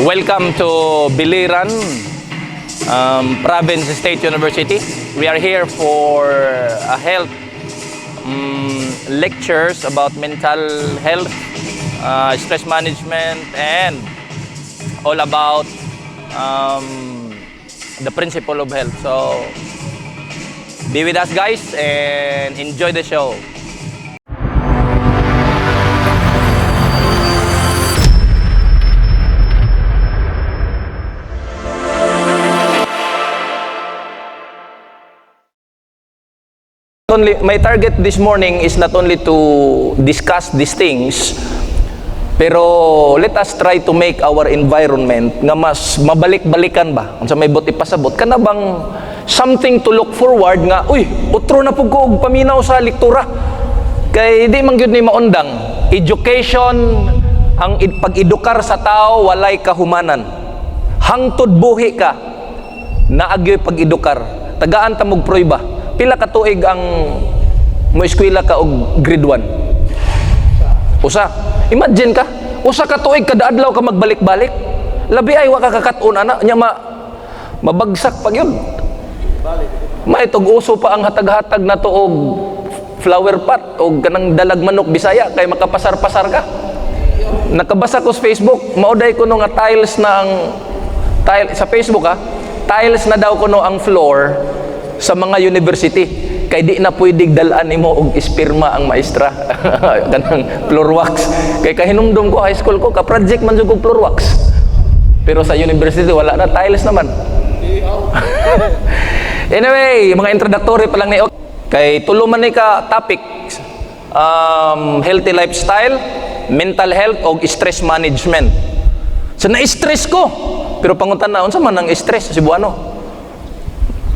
Welcome to Biliran Province State University. We are here for a health lectures about mental health, stress management, and all about the principle of health. So be with us, guys, and enjoy the show. My target this morning is not only to discuss these things, pero let us try to make our environment nga mas mabalik-balikan ba? Unsa may buti pasabot kana bang something to look forward nga, uy, utro na pug ko og paminaw sa lektura. Kay di man gyud ni maundang. Education, ang pag-edukar sa tao walay kahumanan. Hangtod buhi ka naagyoy pag-edukar. Tagaan ta mog prueba. Pila ka tuig ang mo eskwela ka og grade 1? Usa. Imagine ka, usa ka tuig kada adlaw ka magbalik-balik. Labi ay wa ka kakat-on ana nya mabagsak pag yun. Maitog uso pa ang hatag-hatag na to og flower pot og kanang dalag manok Bisaya kay makapasar-pasar ka. Nakabasa ko sa Facebook, mauday ko no nga tiles na ang tile sa Facebook tiles na daw kuno ang floor sa mga university kay di na pwedeng dalaan nimo og esperma ang maestra kanang floor wax kay kahinumdum ko high school ko ka project man jud ko floor wax pero sa university wala na tiles naman. Anyway, mga introductory pa lang ni kay tulo man ni ka topic healthy lifestyle, mental health og stress management. So na-stress ko pero panguntan na unsa man ang stress sa Cebuano.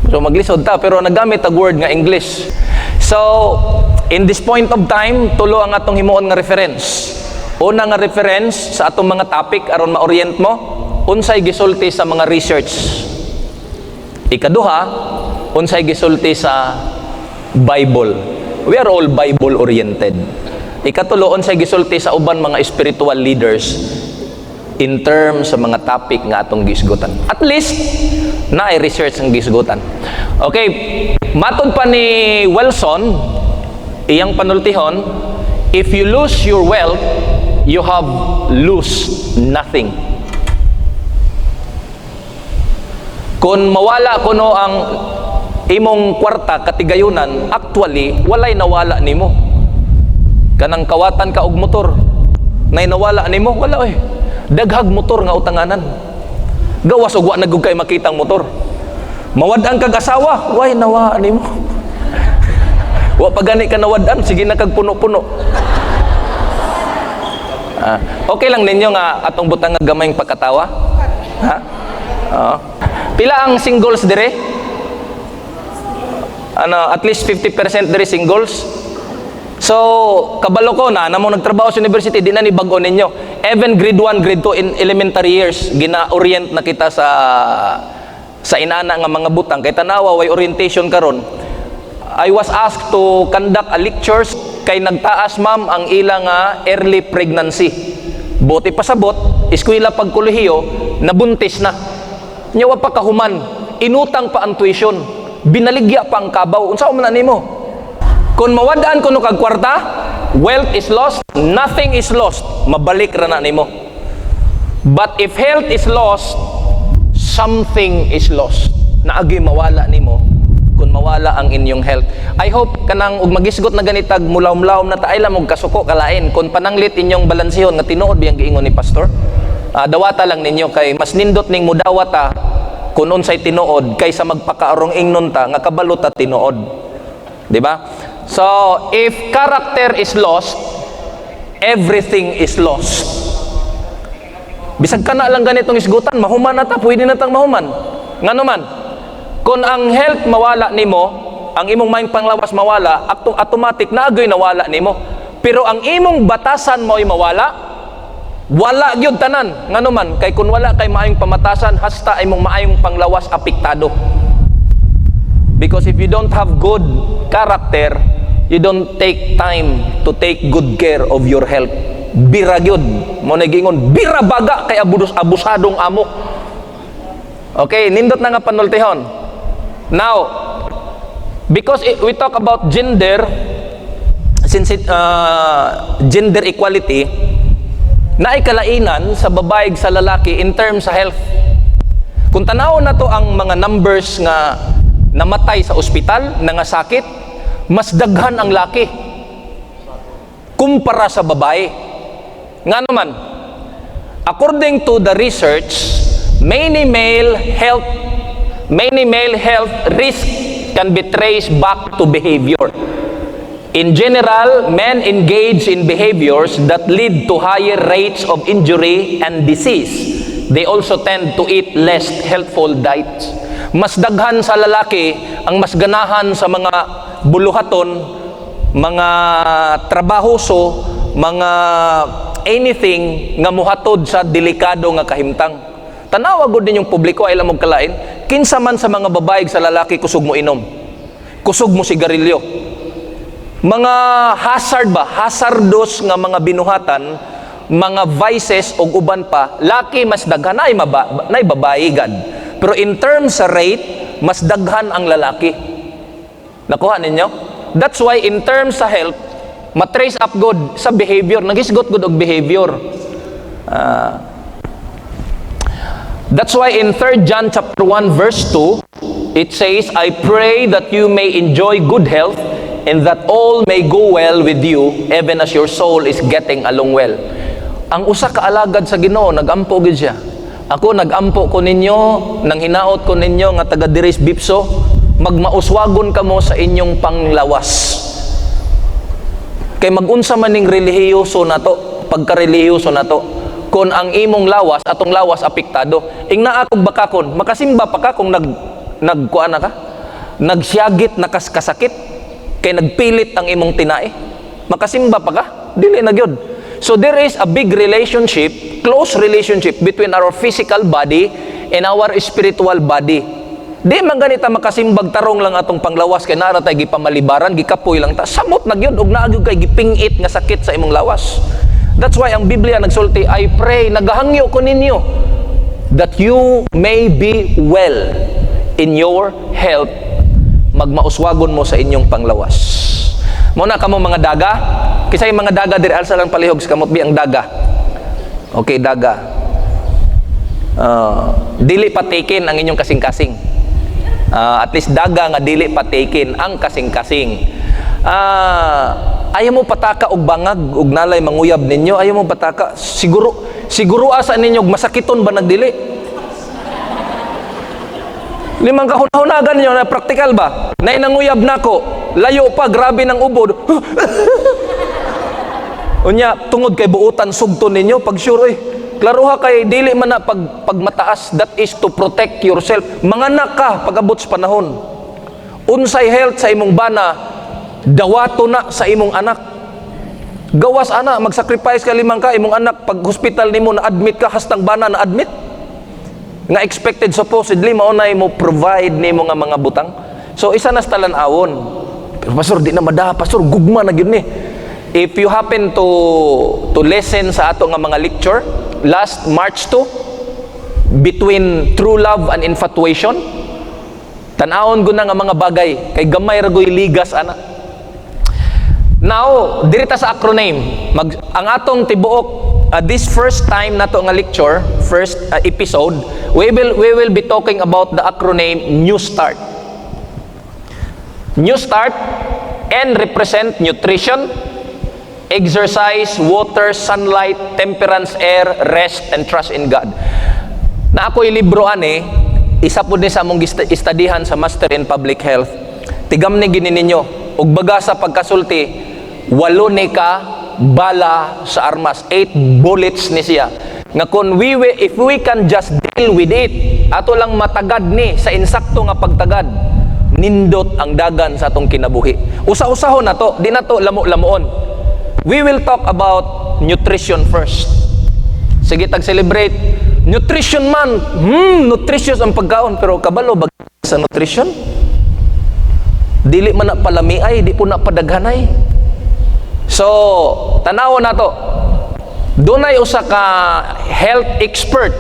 So maglisod ta pero nagamit ang word nga English. So in this point of time tulo ang atong himuon nga reference. Una nga reference sa atong mga topic aron ma-orient mo unsay gisulti sa mga research. Ikaduha, unsay gisulti sa Bible. We are all Bible oriented. Ikatulo, unsay gisulti sa uban mga spiritual leaders in terms sa mga topic nga atong gisgutan. At least na ay research ang gisgutan. Okay, matud pa ni Wilson, iyang panultihon, if you lose your wealth, you have lose nothing. Kung mawala kuno ang imong kwarta katigayunan, actually walay nawala nimo. Kanang kawatan ka og motor, nay nawala nimo, wala oy. Daghag motor nga utanganan. Gawas og wa na gud kay makitang motor. Mawad-an kag asawa, way nawa nimo. Wa pa gani ka nawad-an, sige na kag puno-puno. Okay lang ninyo nga atong butang nga gamayng pagkatawa? Ha? Pila ang singles dire? At least 50% dire singles. So, kabalo ko na mo nagtrabaho sa university, di na ni bago ninyo. Even grade 1, grade 2 in elementary years, gina-orient na kita sa inana nga mga butang. Kay tanawa, way orientation karon. I was asked to conduct a lectures kay nagtaas ma'am ang ilang early pregnancy. Buti pasabot, eskwela pagkolehiyo, nabuntis na. Nyawa pa kahuman, inutang pa ang tuition, binaligya pa ang kabaw. Unsa man nimo? Kung mawadaan kuno kag kwarta, wealth is lost, nothing is lost. Mabalik ra na nimo. But if health is lost, something is lost. Naagi mawala nimo kung mawala ang inyong health. I hope kanang ug magisgot na ganitag mulaom-laom na taay lang og kasuko kalain kung pananglit inyong balansihon nga tinuod biyang giingon ni pastor. Dawata lang ninyo kay mas nindot ning mudawata kung unsay tinuod kaysa magpakaarong ingnon ta nga kabalo ta tinuod. Di ba? So, if character is lost, everything is lost. Bisag ka na lang ganitong isgutan, mahuman na ta, pwede na tang mahuman. Ngano man, kung ang health mawala nimo, ang imong mind panglawas mawala, automatic na agoy nawala nimo. Pero ang imong batasan mo'y mawala, wala gyud tanan. Ngano man, kay kung wala kay maayong pamatasan, hasta imong maayong panglawas apektado. Because if you don't have good character, you don't take time to take good care of your health. bira gyud. Mo nagingon, bira baga kay abusadong amo. Okay, nindot na nga panultihon. Now, because we talk about gender, since gender equality, naikalainan sa babae sa lalaki in terms sa health. Kung tanaw na to ang mga numbers nga namatay sa ospital, nangasakit, mas daghan ang laki kumpara sa babae. Nga naman, according to the research, many male health risk can be traced back to behavior. In general, men engage in behaviors that lead to higher rates of injury and disease. They also tend to eat less healthful diets. Mas daghan sa lalaki ang mas ganahan sa mga buluhaton, mga trabahoso, mga anything nga muhatod sa delikado nga kahimtang. Tanawa gud ninyong publiko ay lamog kalain, kinsa man sa mga babae sa lalaki kusog mo inom, kusog mo sigarilyo, mga hazardous nga mga binuhatan, mga vices o uban pa, laki mas daghan ay babae gad. Pero in terms sa rate, mas daghan ang lalaki. Nakuha ninyo? That's why in terms sa health, matrace up good sa behavior, nagisgot good og behavior. That's why in 3 John chapter 1 verse 2, it says, I pray that you may enjoy good health and that all may go well with you, even as your soul is getting along well. Ang usa ka alagad sa Ginoo nagampo gid siya. Ako nagampo ko ninyo, nang hinaot ko ninyo nga taga Diris Bipso, magmauswagon kamo sa inyong panglawas. Kay magunsa man ning relihiyoso nato, pagka-relihiyoso nato, kung ang imong lawas, atong lawas apektado, ingna akong bakakon, makasimba pa ka kung nagkuana ka, nagsyagit, nakaskasakit, kay nagpilit ang imong tinae, makasimba pa ka, dili na gyud. So there is a big relationship, close relationship between our physical body and our spiritual body. Di man ganita makasimbag tarong lang atong panglawas kay naa tay gipamalibaran, gikapoy lang ta. Samot na gyud og naa gyud kay gipingit nga sakit sa imong lawas. That's why ang Biblia nagsulti, I pray, nagahangyo ko ninyo that you may be well in your health. Magmauswagon mo sa inyong panglawas. Muna kamo mga daga, kisay mga daga diri alsa lang palihog sa kamot bi ang daga. Okay, daga. Dili patikin ang inyong kasing-kasing. At least daga nga dili patikin ang kasing-kasing. Ayaw mo pataka og bangag og nalay manguyab ninyo, ayaw mo pataka. Siguro asa ninyo masakiton ba nagdili? Limang kahuna-hunagan niyo na praktikal ba? Na inanguyab nako, layo pa, grabe ng ubod. Unya, tungod kay buutan sugton ninyo, pag sure, klaruha kay dili man na pag mataas, that is to protect yourself. Manganak ka pag-abot sa panahon. Unsay health sa imong bana, dawato na sa imong anak. Gawas ana, mag-sacrifice ka limang ka, imong anak, pag hospital nimo na admit ka, hastang bana na admit. Nga expected supposedly maunay mo provide nimo nga mga butang. So isa na sa talan-awon. Pero pastor di na madaha, pastor gugma na gyud ni. If you happen to listen sa ato nga mga lecture last March 2 between true love and infatuation, tan-awon gud na nga mga bagay kay gamay ra goy ligas ana. Now, dirita sa acronym, ang atong tibuok this first time nato nga lecture, first episode, we will be talking about the acronym New Start. New Start, N represent nutrition, exercise, water, sunlight, temperance, air, rest, and trust in God. Na ako'y libro ani, isa po ni sa among istadihan sa Master in Public Health. Tigam ni gini ninyo, ug baga sa pagkasulti, 8 ni ka bala sa armas, 8 bullets ni siya. Nga kung if we can just deal with it, ato lang matagad ni sa insakto nga pagtagad, nindot ang dagan sa atong kinabuhi. Usa-usahon na to, di na to lamo-lamoon. We will talk about nutrition first. Sige, tag-celebrate. Nutrition man, nutritious ang pagkaon, pero kabalo bag sa nutrition? Dili man na palamiay, di po na padaghanay. So, tanaw na to. Dunay usa ka health expert.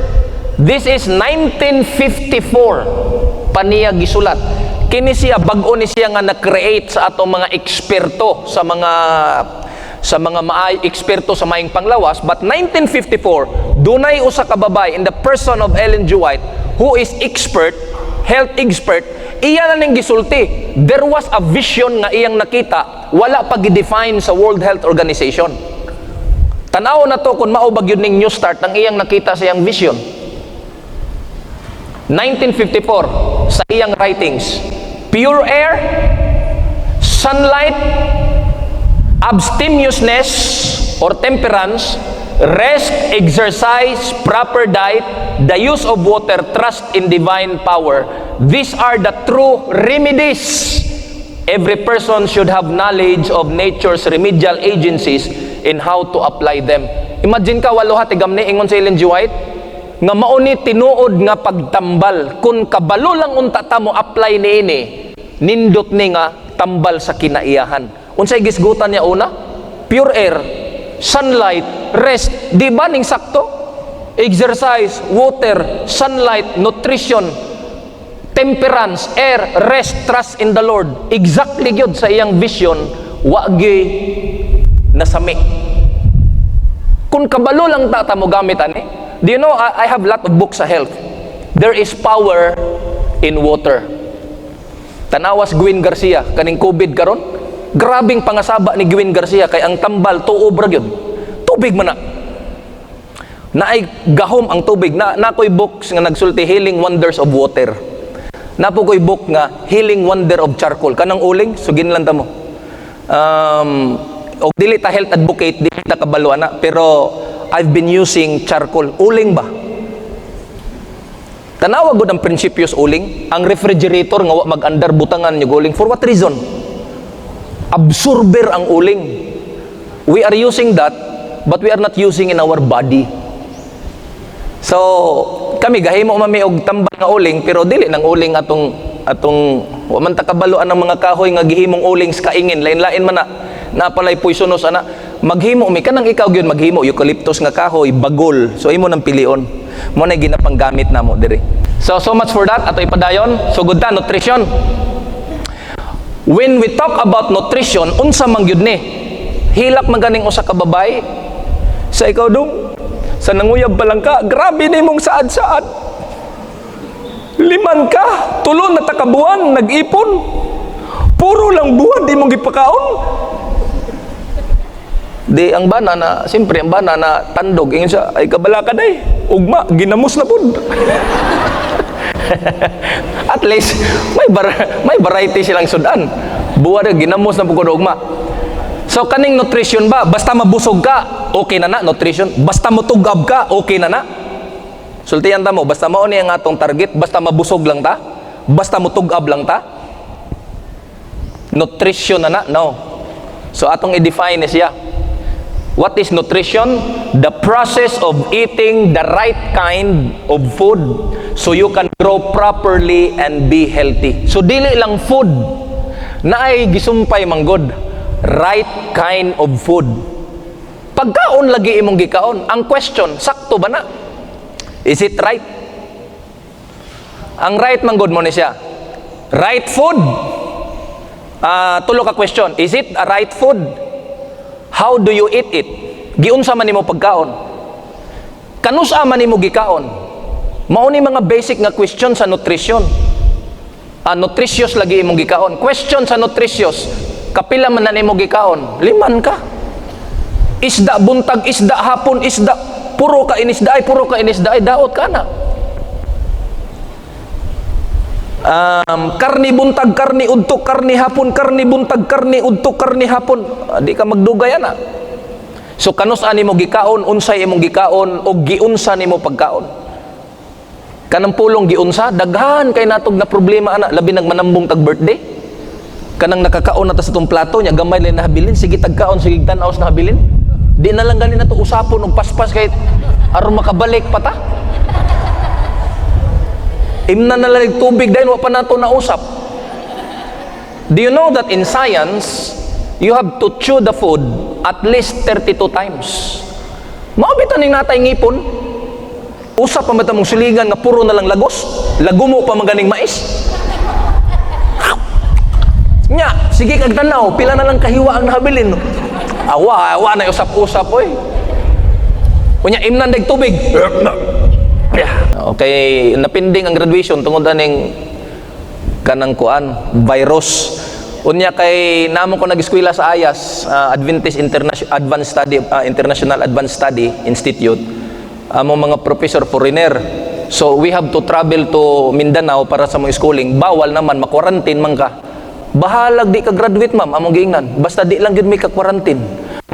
This is 1954 pa niya gisulat. Kini siya bag-o ni siya nga na-create sa atong mga eksperto sa mga eksperto sa maayong panglawas. But 1954, dunay usa ka babay in the person of Ellen G. White who is health expert. Iya na ning gisulti. There was a vision nga iyang nakita, wala pa gi-define sa World Health Organization. Tanaw na to kung mao ba gyud ning new start ang iyang nakita sa iyang vision. 1954 sa iyang writings, pure air, sunlight, abstemiousness or temperance, rest, exercise, proper diet, the use of water, trust in divine power. These are the true remedies. Every person should have knowledge of nature's remedial agencies in how to apply them. Imagine ka, waluha tigamni ingon sa Ellen G. White nga mauni tinuod nga pagtambal kung kabalo lang unta ta mo apply niini, nindot ni nga tambal sa kinaiyahan. Unsay gisgutan niya una? Pure air, sunlight, rest, di ba ning sakto? Exercise, water, sunlight, nutrition, temperance, air, rest, trust in the Lord. Exactly gyud sa iyang vision, wa gyud nasami. Kung kabalo lang ta mo gamit ani. Do you know, I have a lot of books sa health. There is power in water. Tanawas Gwyn Garcia, kaning COVID karon. Grabing pangasaba ni Gwyn Garcia kay ang tambal tuob ra gyud. Tubig man na. Naay gahom ang tubig. Nakoy books nga nagsulti Healing Wonders of Water. Napo koy book nga Healing Wonder of Charcoal. Kanang uling, sugin lang ta mo. Og dili ta health advocate, dili ta kabalo ana, pero I've been using charcoal. Uling ba? Tanawa gud ang principios uling. Ang refrigerator nga wa mag-andar butangan yung uling. For what reason? Absorber ang uling. We are using that, but we are not using in our body. So, kami gahimo mami og tambal nga uling, pero dili nang uling atong wa man ta kabaluan ng mga kahoy nga gihimong uling sa kaingin. Lain-lain man na napalay poisonous ana. Maghimo mi kanang ikaw gyud maghimo eucalyptus nga kahoy, bagol. So imo nang pilion. Mo na ginapanggamit namo diri. So much for that. Ato ipadayon. So good ta nutrition. When we talk about nutrition, unsa man gyud ni? Hilak man ganing usa ka babay sa ikaw dong. Sa nanguyab pa lang ka, grabe nimong saad-saad. 5 ka, 3 na takabuan, nag-ipon. Puro lang buwan di mong gipakaon. Di ang bana na, siyempre ang bana na tandog, ingin siya, ay kabala ka day, ugma, ginamos na pud. At least, may variety silang sudan. Buwa rin, ginamos na pud ugma. So, kaning nutrition ba, basta mabusog ka, okay na na, nutrition. Basta mutugab ka, okay na na. Sultihan ta mo, basta mauni ang atong target, basta mabusog lang ta, basta mutugab lang ta, nutrition na na, no. So, atong i-define siya. What is nutrition? The process of eating the right kind of food so you can grow properly and be healthy. So dili lang food na ay gisumpay manggod, right kind of food. Pagkaon lagi imong gikaon. Ang question, sakto ba na? Is it right? Ang right manggod mo ni siya. Right food. Tulo ka question. Is it a right food? How do you eat it? Giunsa man nimo pagkaon? Kanusa man nimo gikaon? Mao ni mga basic nga question sa nutrition. Nutritious lagi imong gikaon. Question sa nutritious. Kapila man na nimo gikaon? 5 ka. Isda buntag, isda hapon, isda. Puro ka inisda ay daot ka na. Karni buntag, karni udtok, karni hapon, karni buntag, karni udtok, karni hapon. Di ka magdugay ana. So kanus ani mo gikaon, unsay imong gikaon o giunsa nimo pagkaon. Kanang pulong giunsa, daghan kay natog na problema ana, labi nagmanambong tag birthday. Kanang nakakaon na ta sa tong plato nya, gamay lang nahabilin, sige tagkaon, sige tan-aos nahabilin. Di na lang ganin nato usapon og paspas kay aron makabalik pa ta. Imna na lang tubig dahil wa pa nato nausap. Do you know that in science, you have to chew the food at least 32 times Maobitan ning natay ngipon. Usa pa mata mong silingan nga puro na lang lagos. Lagumo pa maganing mais. Nya, sige kag tanaw, pila na lang kahiwa ang nahabilin. Awa na usap-usap oy. Kunya imnan dag tubig. Okay, napinding ang graduation tungod aning kanang kuan, virus. Unya kay namo ko nag-eskwela sa Ayas, Adventist International Advanced Study Institute. Amo mga professor foreigner. So we have to travel to Mindanao para sa mga schooling. Bawal naman ma-quarantine man ka. Bahalag di ka graduate ma'am, among giingnan. Basta di lang gyud may ka-quarantine.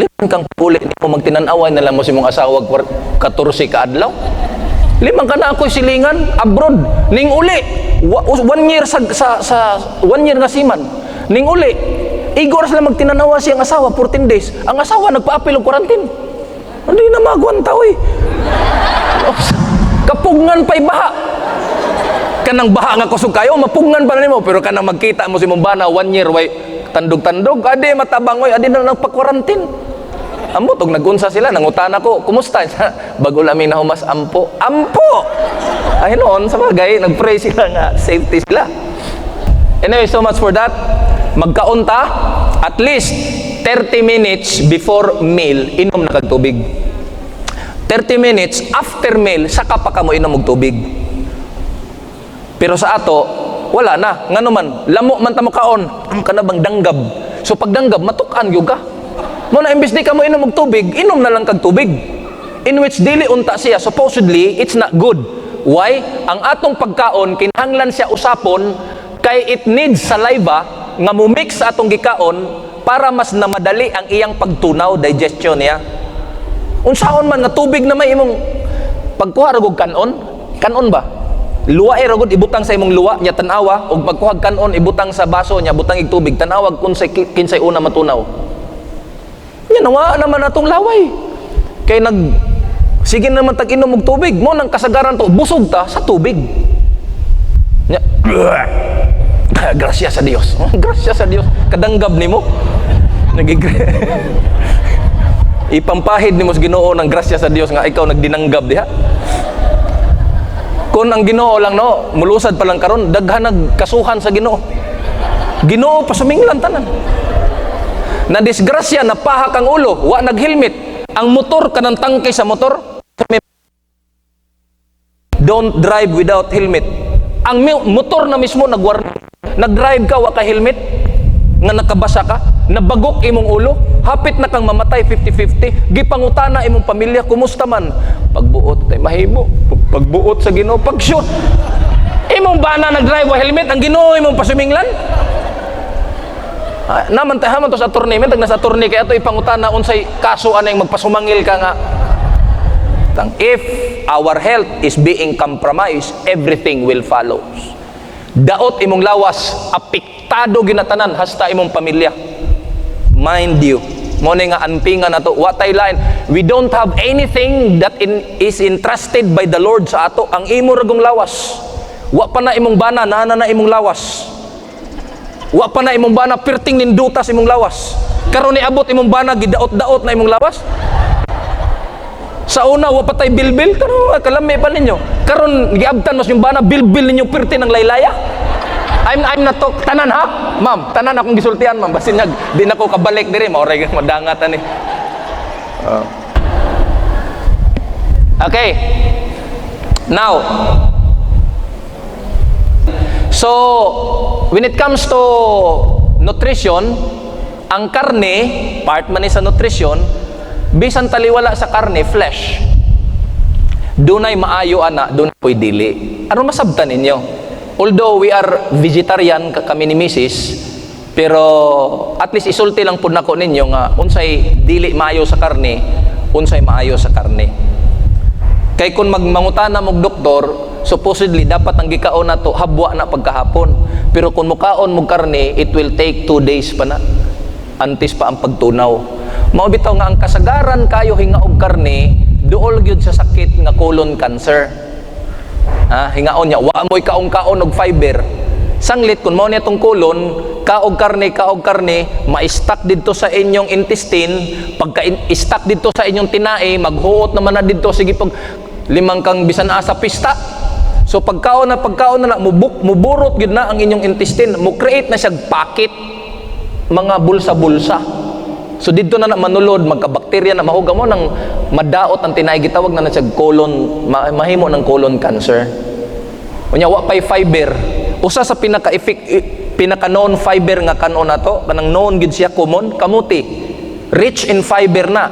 Liman kang puli nimo magtinan-away na lang mo si mong asawa 14 ka adlaw. Limang ka na ako silingan abroad ning uli. 1 year sa 1 year nga siman. Ning uli, igor sila magtinanawa siyang asawa 14 days. Ang asawa nagpa-apil og quarantine. Hindi na magwanta oy. Kapugngan pa'y baha. Kanang baha nga kusog kayo, mapugngan pa na nimo, pero kanang magkita mo si mong bana 1 year way tandog-tandog, ade matabang oy, ade na nagpa-quarantine. Amo tog nagunsa sila, nangutana ko, kumusta? Bago laming nahumas ampo. Ampo. Ay noon sa bagay, nagpray sila nga safety sila. Anyway, so much for that. Magkaunta at least 30 minutes before meal inom na kag tubig. 30 minutes after meal saka pa kamo inom og tubig. Pero sa ato wala na, ngano man lamo man ta mo kaon, kana bang danggab. So pag danggab matuk-an gyud ka. Mo na imbes di ka mo inom og tubig, inom na lang kag tubig. In which dili unta siya, supposedly it's not good. Why? Ang atong pagkaon kinahanglan siya usapon kay it needs saliva nga mumix atong gikaon para mas namadali ang iyang pagtunaw, digestion niya. Unsaon man nga tubig na may imong pagkuha ra og kanon ba? Luwae ra gud ibutang sa imong luwa nya tan-awa ug pagkuha kanon ibutang sa baso nya butang ig tubig tan-awa kun sa kinsay una matunaw. Nya nawa naman atong laway. Kay sige naman tag inom og tubig mo nang kasagaran to busog ta sa tubig. Nya gracias sa Dios. Gracias sa Dios. Kadanggab nimo. Ipampahid nimo sa Ginoo ng gracias sa Dios nga ikaw nagdinanggab diha. Kung ang Ginoo lang no, mulusad pa lang karon daghan nagkasuhan sa Ginoo. Ginoo pasuminglan tanan. Na disgrasya napahak ang ulo, wa nag-helmet. Ang motor kanang tangkay sa motor. Don't drive without helmet. Ang motor na mismo nag-drive ka wa ka helmet nga nakabasa ka, nabagok imong ulo, hapit na kang mamatay 50-50, gipangutana imong pamilya kumusta man. Pagbuot tay mahimo, pagbuot sa Ginoo, pag-shoot. Imong bana nag-drive wa helmet, ang Ginoo imong pasuminglan. Naman tayo haman to sa attorney, tag nasa attorney kay ato ipangutana unsay kaso anay magpasumangil ka nga. If our health is being compromised, everything will follow. Daot imong lawas, apektado ginatanan hasta imong pamilya. Mind you, mo nga antingan nato, wa tay lain. We don't have anything that is entrusted by the Lord sa ato. Ang imo ragong lawas. Wa pa na imong bana, nana na imong lawas. Wa pa na imong bana, pirting nindutas imong lawas. Karon ni abot imong bana, gidaot-daot na imong lawas. Sa una, wa patay bilbil, karon kalami pa ninyo. Karon giabtan mas yung bana, bilbil ninyo pirti ng laylaya. I'm not talk tanan ha, ma'am. Tanan akong gisultian, ma'am. Basin nga di na ko kabalik diri, maoray madangatan ni. Okay. Now, so when it comes to nutrition, ang karne, part man ni sa nutrition, bisan taliwala sa karne, flesh. Dunay maayo ana, dunay po'y dili. Ano masabtan ninyo? Although we are vegetarian kami ni Mrs., pero at least isulti lang pud nako ninyo nga unsay dili maayo sa karne, unsay maayo sa karne. Kay kun magmangutana mog doktor, supposedly dapat ang gikaon nato habwa na pagkahapon. Pero kung mukaon mog karne, it will take 2 days pa na. Antes pa ang pagtunaw. Mao bitaw nga ang kasagaran kayo hinga og karne, duol gyud sa sakit nga colon cancer. Hingaon niya, wa mo'y kaon-kaon og fiber. Sanglit kun mao niya tong colon, kaog karne, ma-stack dito sa inyong intestine, pagka-stack dito sa inyong tinai, maghuot naman na dito, sige pag limang kang bisan asa pista. So pagkaon na muburot gid na ang inyong intestine, mo create na siya pakit, mga bulsa-bulsa. So dito na manulod, magkabakterya na mahuga mo ng madaot ang tinay, gitawag na siya colon, mahimo ng colon cancer. Unya wa pay fiber. Usa sa pinaka known fiber nga kanon nato, kanang known gid siya common, kamuti. Rich in fiber na.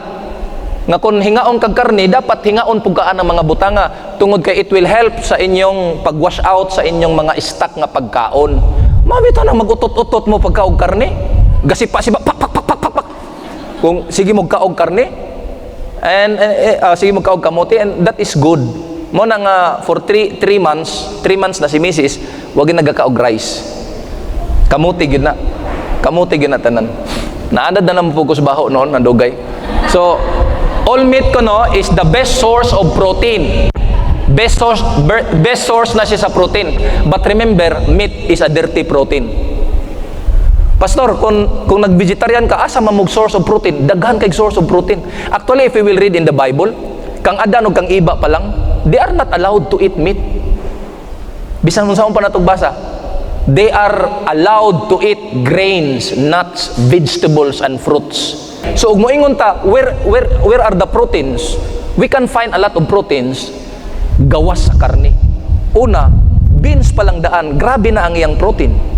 Nga kung hingaon kag karne, dapat hingaon pug kaan ang mga butanga tungod kay it will help sa inyong pag-wash out sa inyong mga stock nga pagkaon. Mabito na magutot-utot mo pagkaog karne. Gasipa siba pak. Kung sige mo kaog karne and sige mo kaog kamote, and that is good. Mo na nga for 3 months na si Mrs. wag nagakaog rice. Kamote gid na tanan. Naanad na nang focus baho noon nandugay. So all meat ko no is the best source of protein. Best source na siya sa protein. But remember, meat is a dirty protein. Pastor, kung nag-vegetarian ka, asa mamog source of protein? Daghan kay source of protein. Actually, if we will read in the Bible, kang Adan o kang Iba pa lang, they are not allowed to eat meat. Bisan mo saan pa natugbasa, they are allowed to eat grains, nuts, vegetables, and fruits. So, ug moingon ta, where are the proteins? We can find a lot of proteins gawas sa karne. Una, beans pa lang daan, grabe na ang iyang protein.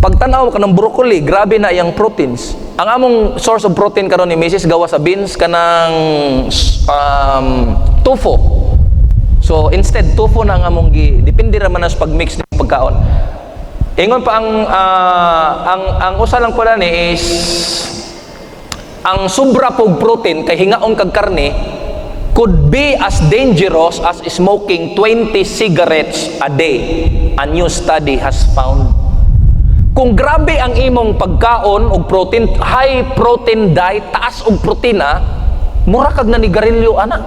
Pagtanaw ka ng broccoli, grabe na iyang proteins. Ang among source of protein karon ni Mrs. gawa sa beans kanang tofu. So instead tofu na ang among depende ra man sa pagmix ng pagkaon. Ingon pa ang usa lang pala ni is ang sobra pog protein kay hingaon kag karne could be as dangerous as smoking 20 cigarettes a day. A new study has found. Kung grabe ang imong pagkaon og protein, high protein diet, taas og protina, mura kag nanigarilyo ana.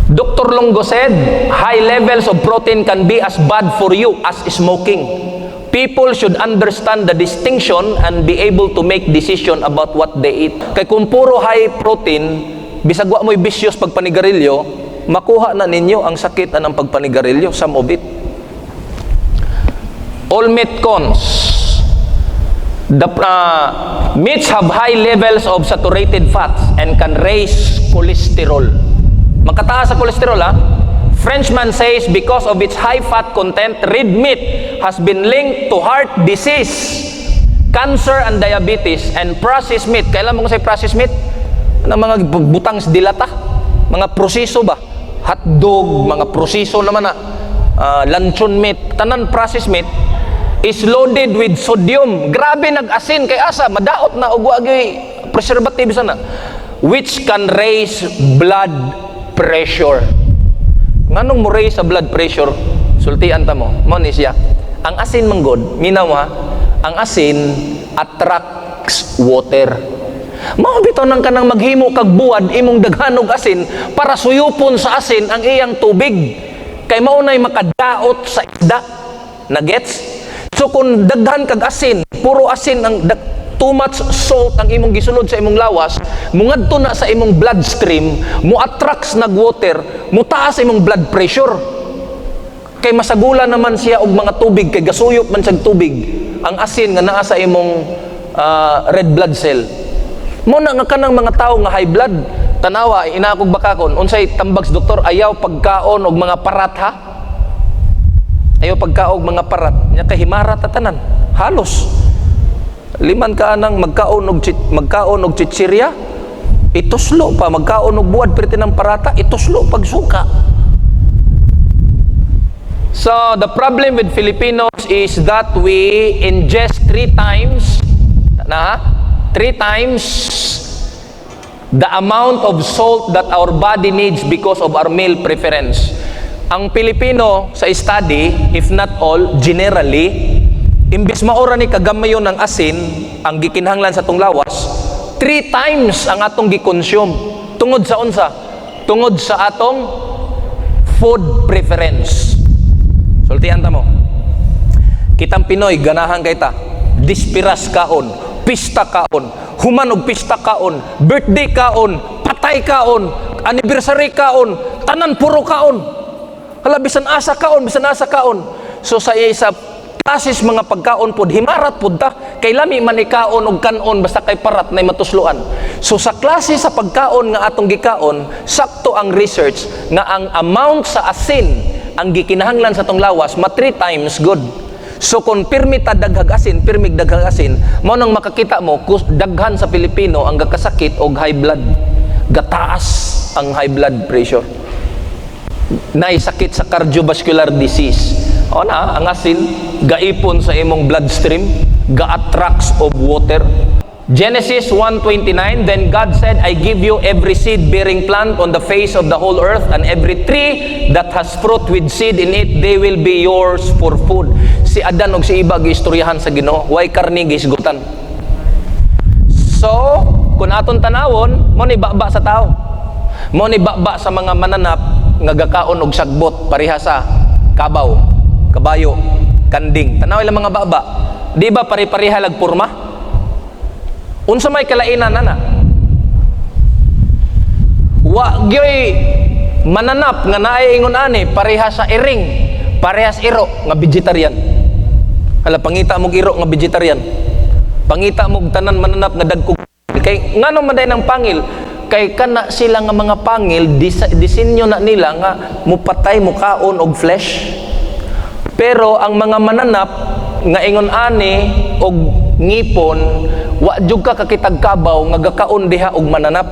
Dr. Longo said, high levels of protein can be as bad for you as smoking. People should understand the distinction and be able to make decision about what they eat. Kay kung puro high protein, bisag wa mo'y vicious pagpanigarilyo, makuha na ninyo ang sakit anang pagpanigarilyo, some of it. All meat cons. The meats have high levels of saturated fats and can raise cholesterol. Makataas sa cholesterol ha. Frenchman says because of its high fat content, red meat has been linked to heart disease, cancer and diabetes, and processed meat. Kailan mo ko say processed meat? Ano mga butang dilata? Mga proseso ba? Hotdog, mga proseso naman na. Luncheon meat, tanan processed meat is loaded with sodium. Grabe nag-asin kay asa madaot na og wagi preservative sana, which can raise blood pressure. Nganong mo raise sa blood pressure? Sultian ta mo ni siya. Ang asin manggod, minaw ha, ang asin attracts water. Mao bitaw nang kanang maghimo kag buwad imong daghanog asin para suyupon sa asin ang iyang tubig. Kay mao nay makadaot sa isda. Nagets? So kung daghan kag asin, puro asin ang too much salt ang imong gisulod sa imong lawas, mungadto na sa imong bloodstream, mo attracts nag water, mo taas imong blood pressure. Kay masagula naman siya og mga tubig kay gasuyop man siyang tubig. Ang asin nga naa sa imong red blood cell. Mo na nga kanang mga tawo nga high blood, tanawa inaakog bakakon, unsay tambag sa doktor, ayaw pagkaon og mga parat ha. Ayaw pagkaog mga parat, nya kay himara tatanan. Halos liman ka nang magkaon og chichirya, ituslo pa magkaon og buwad perti ng parata, ituslo pagsuka. So the problem with Filipinos is that we ingest 3 times the amount of salt that our body needs because of our meal preference. Ang Pilipino sa study, if not all, generally, imbis maura ni kagamayon ng asin, ang gikinahanglan sa atong lawas, 3 times ang atong gikonsume. Tungod sa unsa? Tungod sa atong food preference. So Sultihan ta mo. Kitang Pinoy ganahan kay ta. Dispiras kaon, pista kaon, human og pista kaon, birthday kaon, patay kaon, anniversary kaon, tanan puro kaon. Hala bisan asa kaon, bisan asa kaon. So sa isa klases mga pagkaon pod himarat pod ta kay lami man ikaon og kanon basta kay parat nay matusloan. So sa klase sa pagkaon nga atong gikaon, sakto ang research nga ang amount sa asin ang gikinahanglan sa tong lawas ma 3 times good. So kung pirmi ta daghag asin, pirmig daghag asin, mao nang makakita mo daghan sa Pilipino ang gakasakit og high blood. Gataas ang high blood pressure. Nay sakit sa cardiovascular disease. O na, ang asin gaipon sa imong bloodstream, ga-attracts of water. Genesis 1:29, then God said, I give you every seed-bearing plant on the face of the whole earth, and every tree that has fruit with seed in it, they will be yours for food. Si Adan og si Iba giistoryahan sa Ginoo, way karni gisgutan. So, kung aton tanawon, mo ni baba sa tao. Mo ni baba sa mga mananap nga gakaon og sagbot pareha sa kabaw, kabayo, kanding. Tanaw ilang mga baba. Di ba pare-pareha lag porma? Unsa may kalainan ana? Wa gyoy mananap nga naay ingon ani pareha sa iring, parehas iro nga vegetarian. Hala pangita mog iro nga vegetarian. Pangita mog tanan mananap nga dagkog. Kay ngano man day nang pangil? Kay kana sila nga mga pangil disenyo na nila nga mupatay mukaon og flesh. Pero ang mga mananap nga ingon ani og ngipon wa jud ka kakitag kabaw nga gakaon diha og mananap.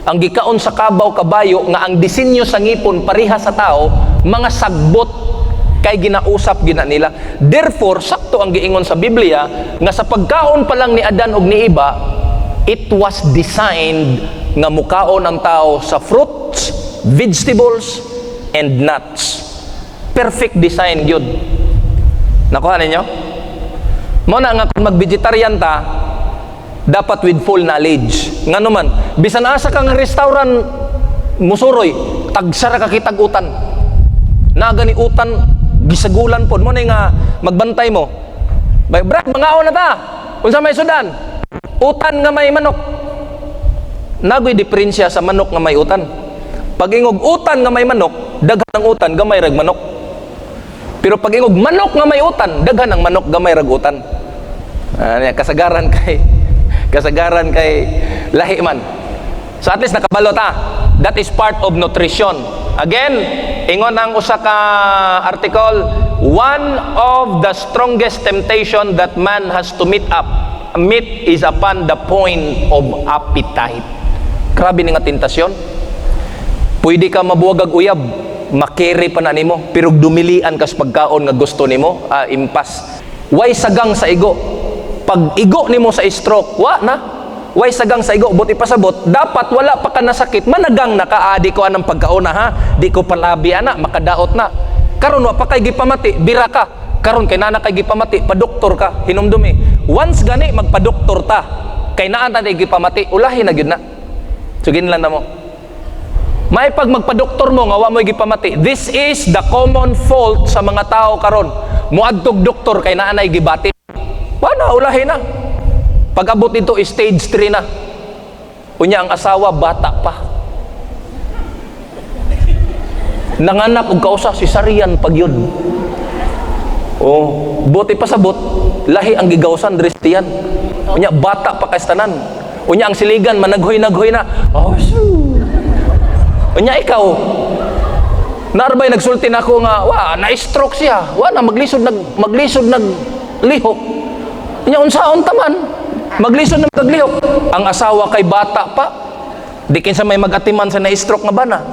Ang gikaon sa kabaw kabayo nga ang disenyo sa ngipon pareha sa tao mga sagbot kay ginausap gina nila. Therefore sakto ang giingon sa Biblia nga sa pagkaon pa lang ni Adan og ni Iba, it was designed nga mukaon ang tao sa fruits, vegetables and nuts. Perfect design yun. Nakuha ninyo? Muna nga kung mag-vegetarian ta, dapat with full knowledge. Nga naman, bisan asa kang restaurant musuroy, tagsara ka kitagutan. Nagani utan, gisagulan po. Muna nga magbantay mo. Brad, mangaon na ta. Kung sa may sudan, utan nga may manok. Nagoy diferensya sa manok nga may utan. Pag ingog utan nga may manok, daghan ang utan, gamay rag manok. Pero pag ingog manok nga may utan, daghan ang manok, gamay rag utan. Kasagaran kay lahi man. So at least nakabalo ta. That is part of nutrition. Again, ingon ang usa ka article, one of the strongest temptation that man has to meet is upon the point of appetite. Grabe ni nga tentasyon. Pwede ka mabuwag ag uyab, makere pa na nimo, pero dumilian ka sa pagkaon nga gusto nimo, impas. Way sagang sa igo. Pag igo nimo sa stroke, wa na. Way sagang sa igo, buti pasabot, dapat wala pa ka nasakit, managang naka, di ko anang pagkaon na ha, di ko palabi ana, makadaot na. Karon wa pa kay gipamati, bira ka. Karon kay nana kay gipamati, padoktor ka, hinumdumi. Once gani magpadoktor ta, kay naa ta gipamati, ulahi na gyud na. So ginlan na mo. May pag magpadoktor mo nga wa mo gipamati. This is the common fault sa mga tao karon. Muadtog doktor kay naa nay gibati. Wala, ulahi na. Pag abot ito, stage 3 na. Unya ang asawa, bata pa. Nanganak og kausa, cesarean pag yun. Oh, buti pasabot, lahi ang gigawsan, dristiyan. Unya, bata pa kastanan. Unya ang siligan, managhoy-naghoy na. Oh, unya ikaw, naarbay nagsulti na ako nga, na-stroke siya. Na maglisod naglihok. Unya unsaon taman? Maglisod na maglihok. Ang asawa kay bata pa. Di kinsa may magatiman sa na-stroke nga bana.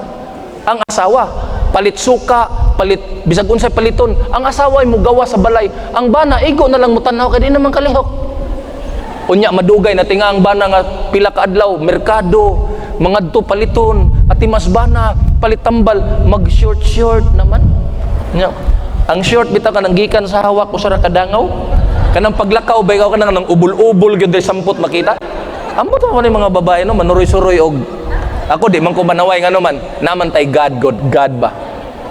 Ang asawa, palit suka, palit bisag unsay paliton. Ang asawa ay mugawa sa balay. Ang bana igo na lang mutanaw kay di naman kalihok. Unya madugay na tinga ang bana nga pila ka adlaw, merkado, mangadto paliton, atimas bana, palit tambal, mag short naman. Unya, ang short bitaw ka nang gikan sa hawak usa ra kadangaw. Kanang paglakaw bay ka nang ubol-ubol gyud sampot makita. Ambot mo ni mga babae no manuroy-suroy og ako di man ko manaway ngano man naman tay God ba.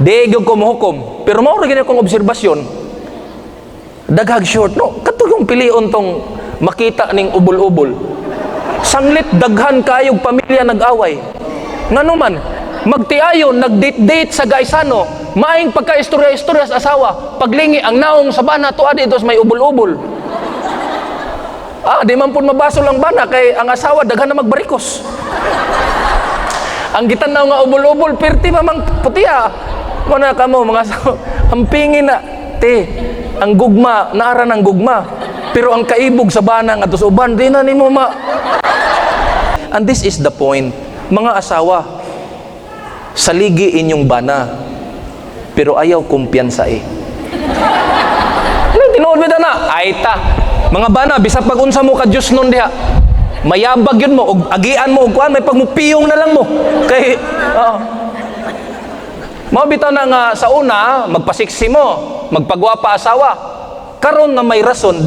Di gyud ko mohukom. Pero mao ra gyud akong obserbasyon. Daghag short no. Kato yung pilion tong makita ning ubol-ubol. Sanglit daghan kayog pamilya nag-away. Ngano man magtiayon nagdate-date sa gaisano, maing pagka-istorya-istorya sa asawa, paglingi ang naong sa bana tuwa dito may ubol-ubol. Di man pud mabasol ang bana kay ang asawa daghan na magbarikos. Ang gitanaw nga ubol-ubol perti mamang putiya. Muna kamo mga asawa, ang pingin na te, ang gugma naara ng gugma. Pero ang kaibog sa bana nga sa uban di na nimo ma. And this is the point. Mga asawa, saligi inyong bana pero ayaw kumpiyansa tinuod mi na ay ta mga bana bisag pag unsa mo ka Dios nun diha mayabag yun mo og agian mo og kuan may pagmupiyong na lang mo kay mao bitaw na nga sa una magpasiksi mo magpagwapa asawa karon nga may rason